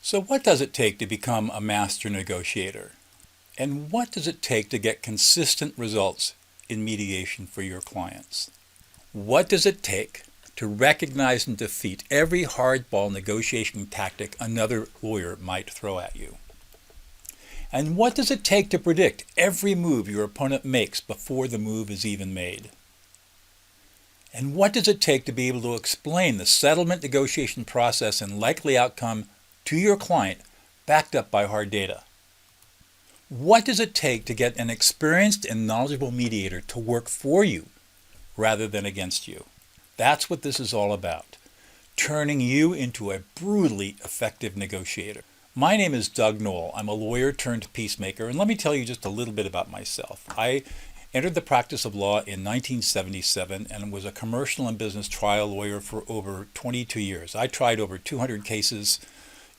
So what does it take to become a master negotiator? And what does it take to get consistent results in mediation for your clients? What does it take to recognize and defeat every hardball negotiation tactic another lawyer might throw at you? And what does it take to predict every move your opponent makes before the move is even made? And what does it take to be able to explain the settlement negotiation process and likely outcome to your client backed up by hard data? What does it take to get an experienced and knowledgeable mediator to work for you rather than against you? That's what this is all about, turning you into a brutally effective negotiator. My name is Doug Knoll. I'm a lawyer turned peacemaker, and let me tell you just a little bit about myself. I entered the practice of law in 1977 and was a commercial and business trial lawyer for over 22 years. I tried over 200 cases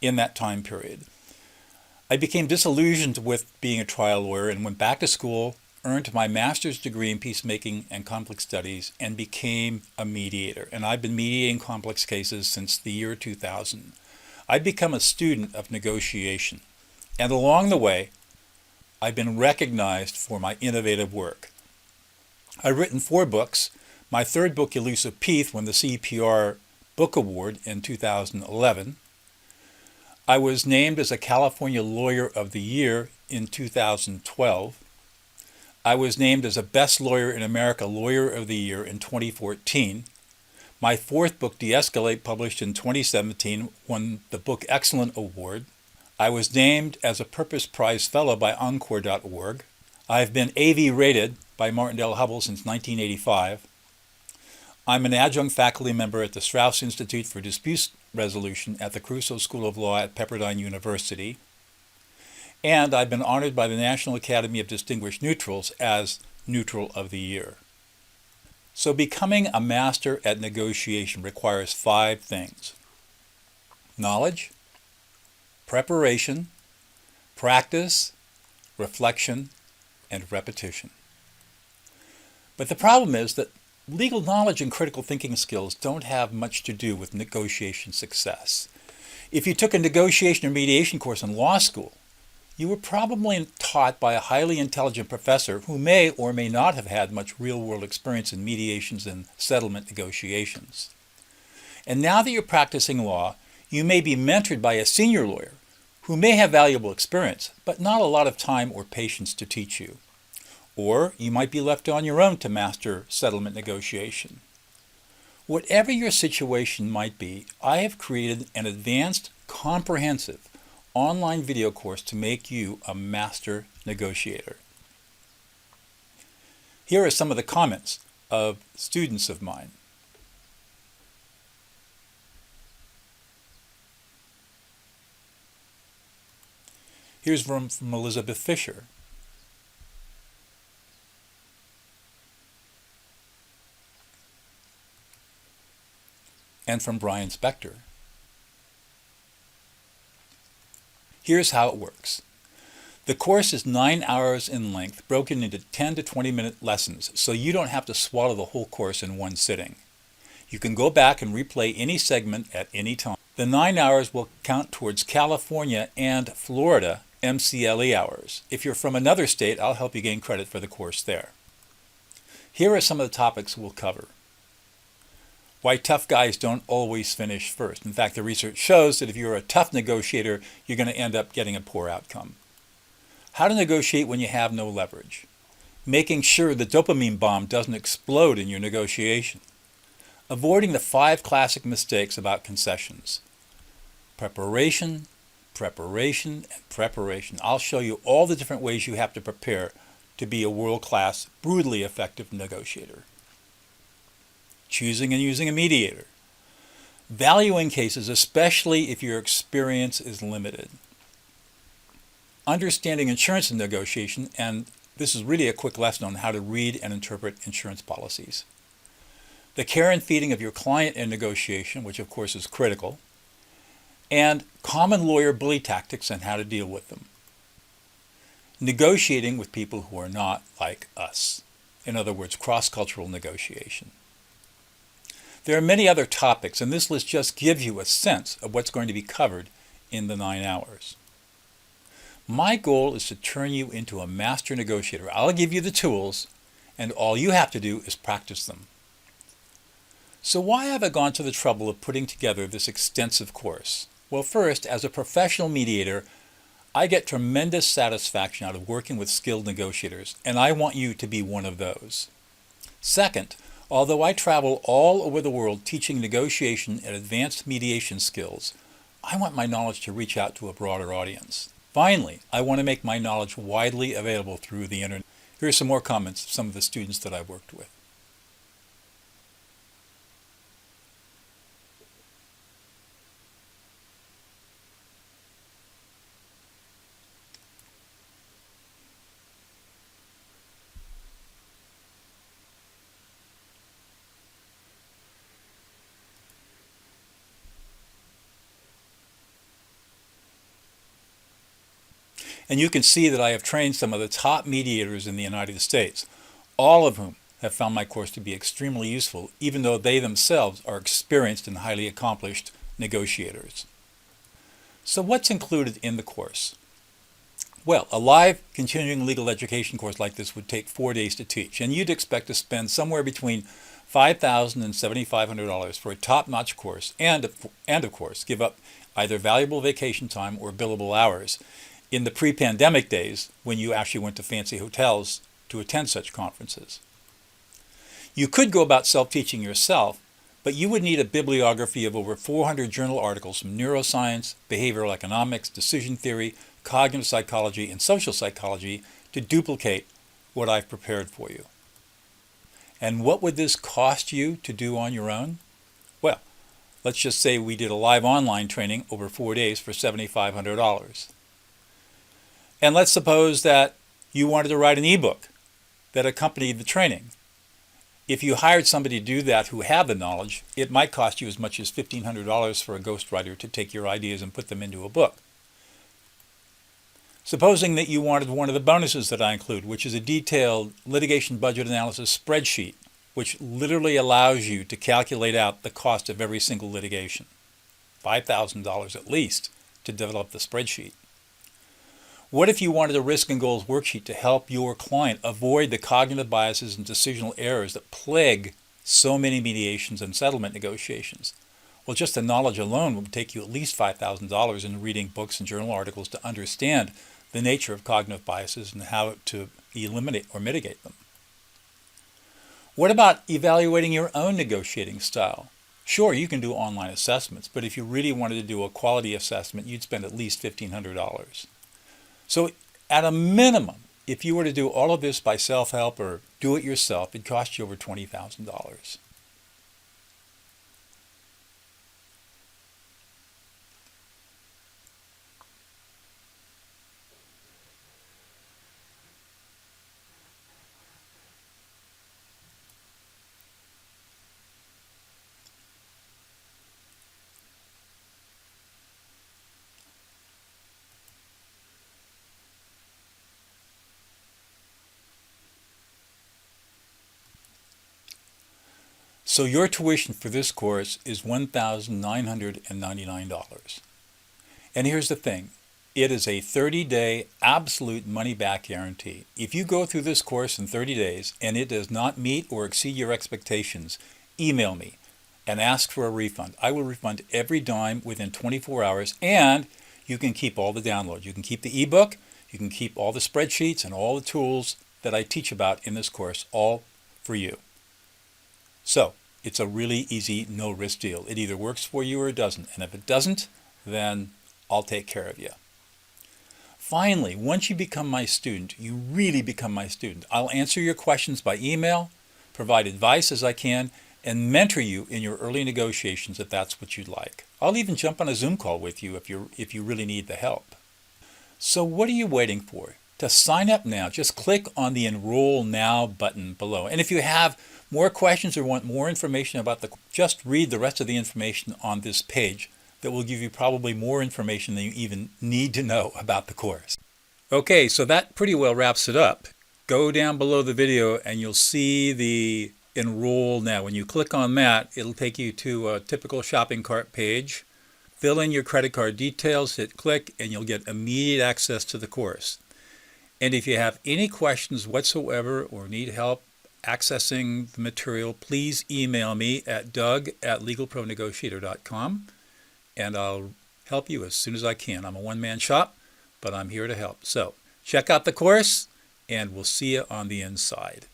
in that time period. I became disillusioned with being a trial lawyer and went back to school, earned my master's degree in peacemaking and conflict studies, and became a mediator. And I've been mediating complex cases since the year 2000. I've become a student of negotiation, and along the way, I've been recognized for my innovative work. I've written 4 books. My 3rd book, Elusive Peace, won the CPR Book Award in 2011. I was named as a California Lawyer of the Year in 2012. I was named as a Best Lawyer in America Lawyer of the Year in 2014. My 4th book, De-Escalate, published in 2017, won the Book Excellent Award. I was named as a Purpose Prize Fellow by Encore.org. I've been AV rated by Martindale Hubbell since 1985. I'm an adjunct faculty member at the Strauss Institute for Dispute Resolution at the Caruso School of Law at Pepperdine University. And I've been honored by the National Academy of Distinguished Neutrals as Neutral of the Year. So becoming a master at negotiation requires 5 things: knowledge, preparation, practice, reflection, and repetition. But the problem is that legal knowledge and critical thinking skills don't have much to do with negotiation success. If you took a negotiation or mediation course in law school, you were probably taught by a highly intelligent professor who may or may not have had much real-world experience in mediations and settlement negotiations. And now that you're practicing law, you may be mentored by a senior lawyer who may have valuable experience, but not a lot of time or patience to teach you. Or you might be left on your own to master settlement negotiation. Whatever your situation might be, I have created an advanced, comprehensive, online video course to make you a master negotiator. Here are some of the comments of students of mine. Here's from Elizabeth Fisher. And from Brian Spector. Here's how it works. The course is 9 hours in length, broken into 10 to 20-minute lessons, so you don't have to swallow the whole course in one sitting. You can go back and replay any segment at any time. The 9 hours will count towards California and Florida MCLE hours. If you're from another state, I'll help you gain credit for the course there. Here are some of the topics we'll cover. Why tough guys don't always finish first. In fact, the research shows that if you're a tough negotiator, you're going to end up getting a poor outcome. How to negotiate when you have no leverage. Making sure the dopamine bomb doesn't explode in your negotiation. Avoiding the 5 classic mistakes about concessions. Preparation, preparation, and preparation. I'll show you all the different ways you have to prepare to be a world-class, brutally effective negotiator. Choosing and using a mediator. Valuing cases, especially if your experience is limited. Understanding insurance and negotiation, and this is really a quick lesson on how to read and interpret insurance policies. The care and feeding of your client in negotiation, which of course is critical. And common lawyer bully tactics and how to deal with them. Negotiating with people who are not like us. In other words, cross-cultural negotiation. There are many other topics, and this list just gives you a sense of what's going to be covered in the 9 hours. My goal is to turn you into a master negotiator. I'll give you the tools, and all you have to do is practice them. So why have I gone to the trouble of putting together this extensive course? Well, first, as a professional mediator, I get tremendous satisfaction out of working with skilled negotiators, and I want you to be one of those. Second, although I travel all over the world teaching negotiation and advanced mediation skills, I want my knowledge to reach out to a broader audience. Finally, I want to make my knowledge widely available through the internet. Here are some more comments of some of the students that I've worked with. And you can see that I have trained some of the top mediators in the United States, all of whom have found my course to be extremely useful, even though they themselves are experienced and highly accomplished negotiators. So what's included in the course? Well, a live continuing legal education course like this would take 4 days to teach, and you'd expect to spend somewhere between $5,000 and $7,500 for a top-notch course, and of course, give up either valuable vacation time or billable hours in the pre-pandemic days when you actually went to fancy hotels to attend such conferences. You could go about self-teaching yourself, but you would need a bibliography of over 400 journal articles from neuroscience, behavioral economics, decision theory, cognitive psychology, and social psychology to duplicate what I've prepared for you. And what would this cost you to do on your own? Well, let's just say we did a live online training over 4 days for $7,500. And let's suppose that you wanted to write an ebook that accompanied the training. If you hired somebody to do that who had the knowledge, it might cost you as much as $1,500 for a ghostwriter to take your ideas and put them into a book. Supposing that you wanted one of the bonuses that I include, which is a detailed litigation budget analysis spreadsheet, which literally allows you to calculate out the cost of every single litigation. $5,000 at least to develop the spreadsheet. What if you wanted a risk and goals worksheet to help your client avoid the cognitive biases and decisional errors that plague so many mediations and settlement negotiations? Well, just the knowledge alone would take you at least $5,000 in reading books and journal articles to understand the nature of cognitive biases and how to eliminate or mitigate them. What about evaluating your own negotiating style? Sure, you can do online assessments, but if you really wanted to do a quality assessment, you'd spend at least $1,500. So at a minimum, if you were to do all of this by self-help or do it yourself, it'd cost you over $20,000. So your tuition for this course is $1,999. And here's the thing. It is a 30-day absolute money-back guarantee. If you go through this course in 30 days and it does not meet or exceed your expectations, email me and ask for a refund. I will refund every dime within 24 hours, and you can keep all the downloads. You can keep the ebook, you can keep all the spreadsheets and all the tools that I teach about in this course, all for you. So, it's a really easy, no-risk deal. It either works for you or it doesn't. And if it doesn't, then I'll take care of you. Finally, once you become my student, you really become my student. I'll answer your questions by email, provide advice as I can, and mentor you in your early negotiations if that's what you'd like. I'll even jump on a Zoom call with you if you really need the help. So what are you waiting for? To sign up now, just click on the Enroll Now button below. And if you have more questions or want more information about just read the rest of the information on this page that will give you probably more information than you even need to know about the course. Okay, so that pretty well wraps it up. Go down below the video and you'll see the Enroll Now. When you click on that, it'll take you to a typical shopping cart page Fill in your credit card details, hit click, and you'll get immediate access to the course. And if you have any questions whatsoever or need help accessing the material, please email me at doug@legalpronegotiator.com, and I'll help you as soon as I can. I'm a one-man shop, but I'm here to help. So check out the course, and we'll see you on the inside.